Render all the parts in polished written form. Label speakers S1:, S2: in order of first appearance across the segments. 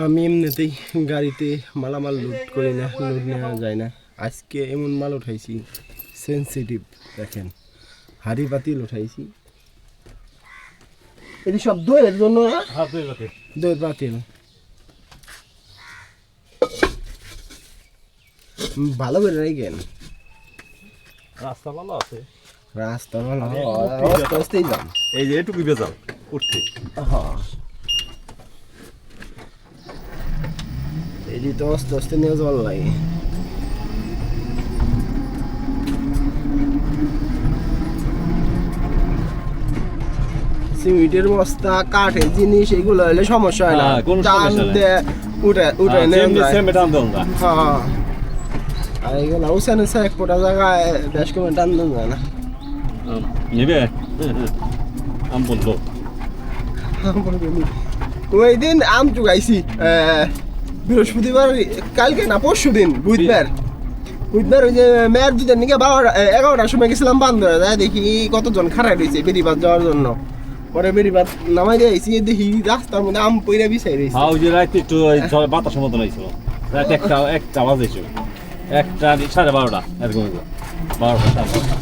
S1: আমি এমনিতেই গাড়িতে মালামাল লোড করি না, লোড নেওয়া যায় না। আজকে এমন মাল উঠাইছি সেন্সিটিভ, দেখেন হাড়ি পাতিল উঠাইছি। এটি সব দইয়ের জন্য না? দইয়ের পাতিল ভালো করে রাখেন।
S2: রাস্তা ভালো আছে,
S1: রাস্তা ভালো আস্তে যান।
S2: এই যে এটুকু বেজাল উঠতে।
S1: এটি তো আস্তে আস্তে নিয়ে যাওয়ার লাগে। সিমেন্টের বস্তা, কাঠের জিনিস এগুলো হলে সমস্যা হয় না, টান দিয়ে উঠে নেওয়া যায়। হ্যাঁ, আর এগুলো ওখানে এক ফোটা জায়গায় বেশ করে টান দেওয়া যায় না।
S2: নেবে আম বলবো
S1: ওই দিন আম চুকাইছি বৃহস্পতিবার, কালকে না পরশু দিন, বুধবার ওই যে মেয়ের দুধের নিকে 11টার সময় গেছিলাম বান্দরে, দেখি কতজন খারাপ হয়েছে বেরিবাদ যাওয়ার জন্য। পরে বেরিবাদ নামাই দিয়েছি, দেখি রাস্তার মধ্যে আম পইরা বিছাই রয়েছে।
S2: ওই যে রাতে একটু বাতাসের মতন হয়েছিল, রাত একটা বাজেছিল, 1টা 12:30 এরকম 12টা 12টা।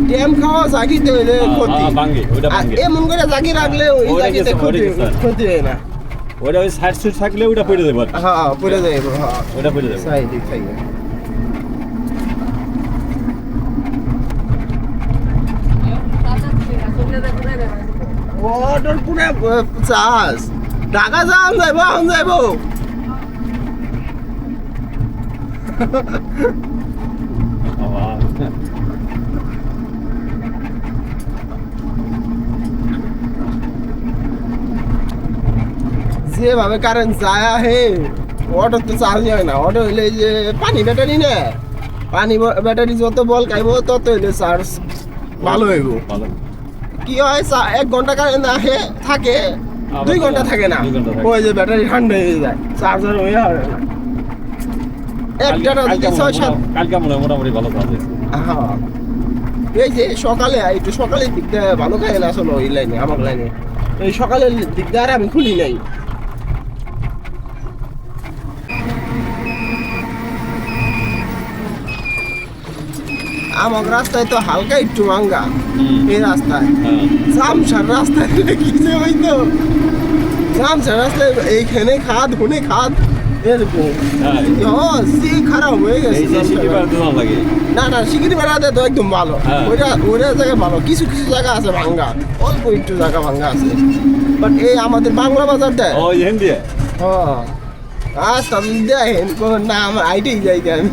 S1: ট্যাম খাওয়া জাগিতে হইলে ক্ষতি, এমন করে জাগি রাখলে ওই জাগিতে ক্ষতি হয় না।
S2: ওইটা ওই সাইড সুইট থাকলে ওইটা পড়ে যাবে।
S1: হ্যাঁ পড়ে যাবে, হ্যাঁ
S2: ওইটা পড়ে যাবে
S1: সাইড দিক থেকে। ওটার পুরো চাষ ঢাকা যাওয়া যাইব, এখন যাইব। যেভাবে কারেন্ট যায় হে, অটো তো চার্জ হয় না। অটো হইলে যে পানি ব্যাটারি না, পানি ব্যাটারি যত বল খাইব তত হইলে চার্জ ভালো হইব। কি হয় 1 ঘন্টা কারেন্ট আহে থাকে, 2 ঘন্টা থাকে না, ওই যে ব্যাটারি ঠান্ডা হয়ে যায়, চার্জার হয়ে হয় না। একটা দিকে 6-7
S2: কালকে মোটামুটি ভালো কাজ হয়েছে।
S1: হ্যাঁ, এই যে সকালে একটু সকালের দিকটা ভালো খাই না আসলে, ওই লাইনে আমার লাইনে এই সকালের দিকটা আর আমি খুলি নাই। আমার রাস্তায় তো হালকা একটু ভাঙ্গা, এই রাস্তায় জামসার রাস্তায় কি যে হইতো, জামসার রাস্তায় এইখানে খাদ হুনে খাদ এরকম খারাপ হয়ে গেছে। না না, সিকিরি বেড়াতে তো একদম ভালো, ওইটা জায়গা ভালো। কিছু কিছু জায়গা আছে ভাঙ্গা, অল্প একটু জায়গা ভাঙ্গা আছে, বাট এই আমাদের বাংলা বাজার দেয় রাস্তা দেখেন না, আমার আইটেই যাই আমি।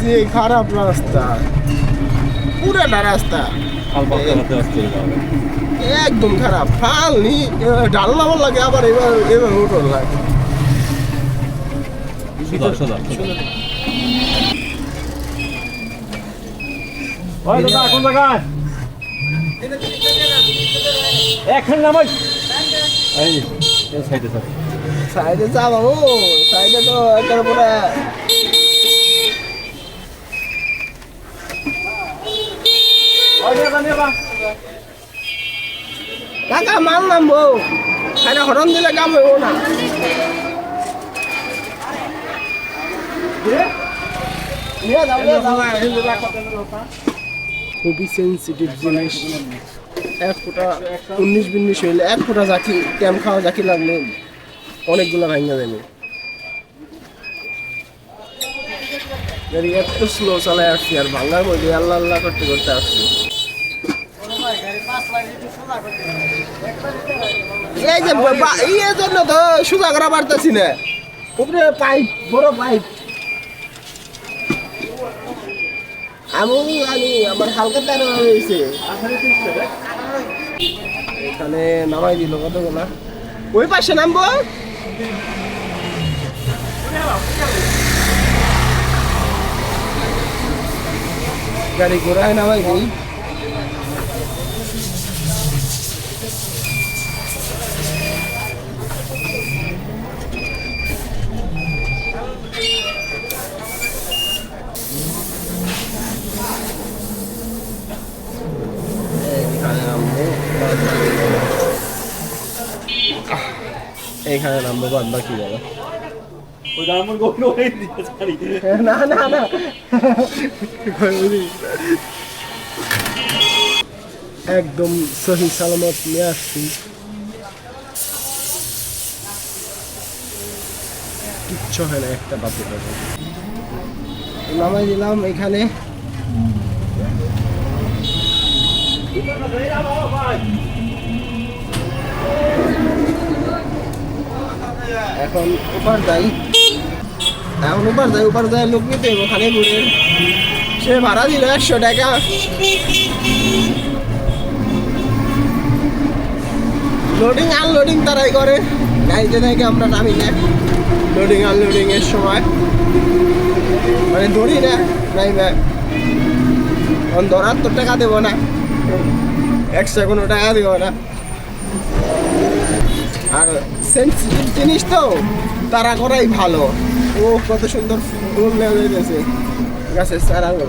S1: যে খারাপ রাস্তা, পুরাটা রাস্তা একদম খারাপ, ফালনি ডাল নামার লাগে, আবার এবার উঠোর লাগে। সাইডে যা বাবু, সাইডে তো একটার পরে কাকা মাল নামবো, সাইডে হরন দিলে কাম হইব না। খুবই সেন্সিটিভ জিনিস, 1 ফুটা 19-20 হইলে 1 ফুটা জাকি ট্যাম খাওয়া জাকি লাগলে অনেকগুলো ভাঙা যাবে। গাড়ি এত স্লো চালায় আসছি, আর ভাঙার মধ্যে আল্লাহ আল্লাহ করতে করতে আসছি। এই যে ইয়ের জন্য তো সোজা করা পারতেছি না, উপরে পাইপ, বড় পাইপ। আমি আমার হালকা তেল হয়েছে, এখানে নামাই দিল কতগুলা। ওই পাশে নামবো, গাড়ি ঘোড়ায় নামাই দিই। এখানে নামবো। এইখানে নামবো বাদ বাকি যাবে
S2: ওই আমার গৌর হয়ে দিতে পারি
S1: না না না একদম সহি সালামত নিয়ে আসছি কিচ্ছু হয় না একটা বাতি পাবে নামাই দিলাম এখানে এখন উপর যাই উপর যাই লোক নিতে ওখানে ঘুরে সে ভাড়া দিল 100 টাকা লোডিং আনলোডিং তারাই করে গাড়িতে থেকে আমরা নামি না লোডিং আনলোডিং এর সময় মানে ধরি না নাই ধরার তো টাকা দেবো না এক্সট্রা কোনো টাকা দেবো না আর সেন্সিটিভ জিনিস তো তারা করাই ভালো ও কত সুন্দর ফুল লেগে গেছে গাছের চারাগুলো